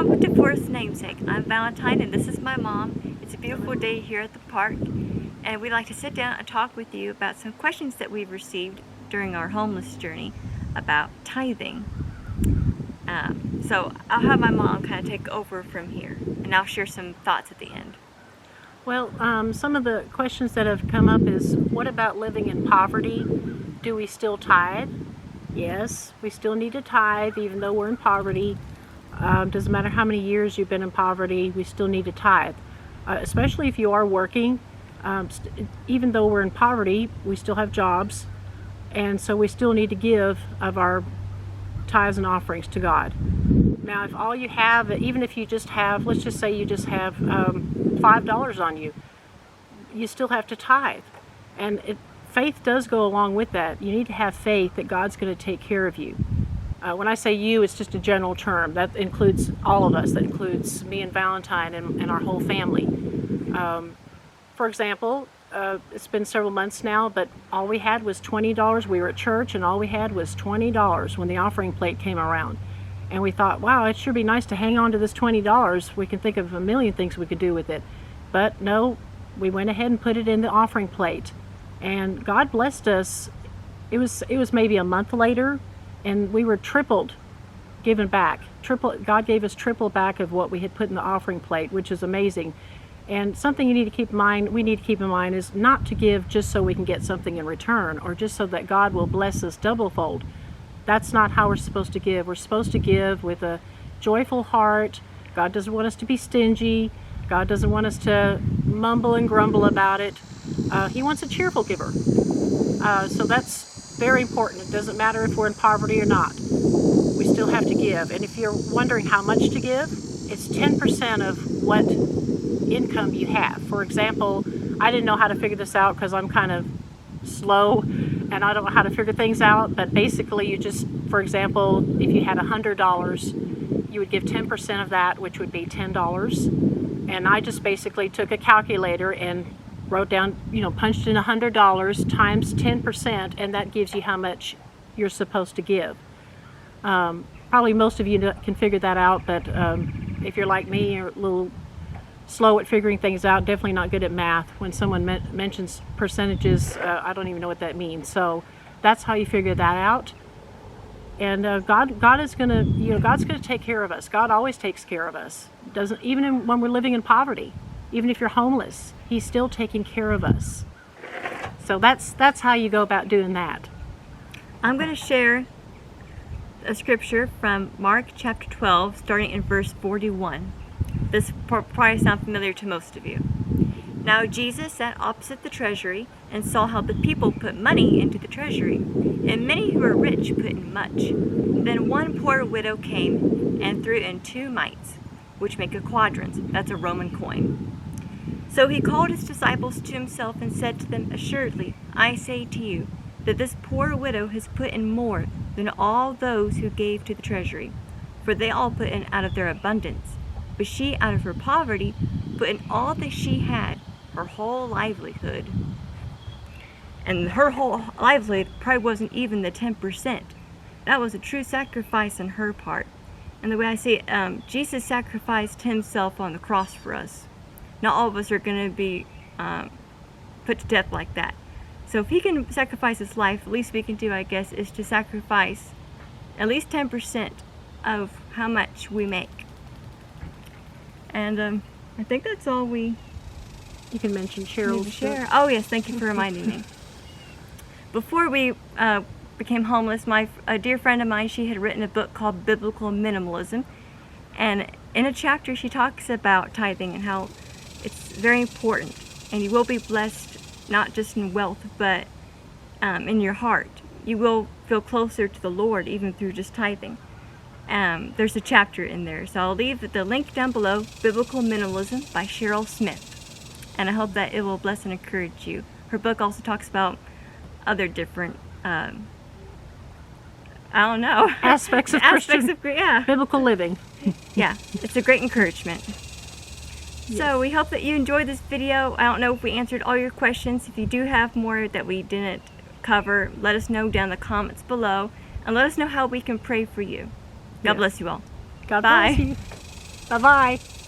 along with the first namesake. I'm Valentine and this is my mom. It's a beautiful day here at the park, and we'd like to sit down and talk with you about some questions that we've received during our homeless journey about tithing. So I'll have my mom kind of take over from here, and I'll share some thoughts at the end. Well, some of the questions that have come up is, what about living in poverty? Do we still tithe? Yes, we still need to tithe even though we're in poverty. Doesn't matter how many years you've been in poverty, we still need to tithe. Especially if you are working. Even though we're in poverty, we still have jobs, and so we still need to give of our tithes and offerings to God. Now, if all you have, even if you just have, let's just say you just have $5 on you, you still have to tithe. And faith does go along with that. You need to have faith that God's going to take care of you. When I say you, it's just a general term. That includes all of us. That includes me and Valentine and our whole family. For example, it's been several months now, but all we had was $20. We were at church and all we had was $20 when the offering plate came around. And we thought, wow, it sure be nice to hang on to this $20. We can think of a million things we could do with it. But no, we went ahead and put it in the offering plate. And God blessed us. It was maybe a month later, and we were tripled given back. God gave us triple back of what we had put in the offering plate, which is amazing. And something you need to keep in mind, we need to keep in mind, is not to give just so we can get something in return, or just so that God will bless us doublefold. That's not how we're supposed to give. We're supposed to give with a joyful heart. God doesn't want us to be stingy. God doesn't want us to mumble and grumble about it. He wants a cheerful giver. So that's very important. It doesn't matter if we're in poverty or not. We still have to give. And if you're wondering how much to give, it's 10% of what income you have. For example, I didn't know how to figure this out because I'm kind of slow and I don't know how to figure things out, but basically you just, for example, if you had $100, you would give 10% of that, which would be $10. And I just basically took a calculator and wrote down, punched in $100 times 10%, and that gives you how much you're supposed to give. Probably most of you can figure that out, but if you're like me, you're a little slow at figuring things out, definitely not good at math. When someone mentions percentages, I don't even know what that means. So that's how you figure that out. And God is going to, God's going to take care of us. God always takes care of us. Even when we're living in poverty, even if you're homeless, He's still taking care of us. So that's how you go about doing that. I'm going to share a scripture from Mark chapter 12, starting in verse 41. This probably sounds familiar to most of you. Now Jesus sat opposite the treasury and saw how the people put money into the treasury, and many who were rich put in much. Then one poor widow came and threw in 2 mites, which make a quadrant. That's a Roman coin. So he called his disciples to himself and said to them, Assuredly, I say to you, that this poor widow has put in more than all those who gave to the treasury, for they all put in out of their abundance. But she, out of her poverty, put in all that she had, her whole livelihood. And her whole livelihood probably wasn't even the 10%. That was a true sacrifice on her part. And the way I see it, Jesus sacrificed Himself on the cross for us. Not all of us are going to be put to death like that. So if He can sacrifice His life, the least we can do, I guess, is to sacrifice at least 10% of how much we make. And I think that's all we You can mention Cheryl's share. Oh yes, thank you for reminding me. Before we became homeless, a dear friend of mine, she had written a book called Biblical Minimalism, and in a chapter she talks about tithing and how it's very important, and you will be blessed not just in wealth, but in your heart. You will feel closer to the Lord even through just tithing. There's a chapter in there, so I'll leave the link down below, Biblical Minimalism by Cheryl Smith, and I hope that it will bless and encourage you. Her book also talks about other different aspects of biblical living. Yeah, it's a great encouragement. Yes. So we hope that you enjoyed this video. I don't know if we answered all your questions. If you do have more that we didn't cover, let us know down in the comments below, and let us know how we can pray for you. God bless you all. God Bye. bless you. Bye-bye.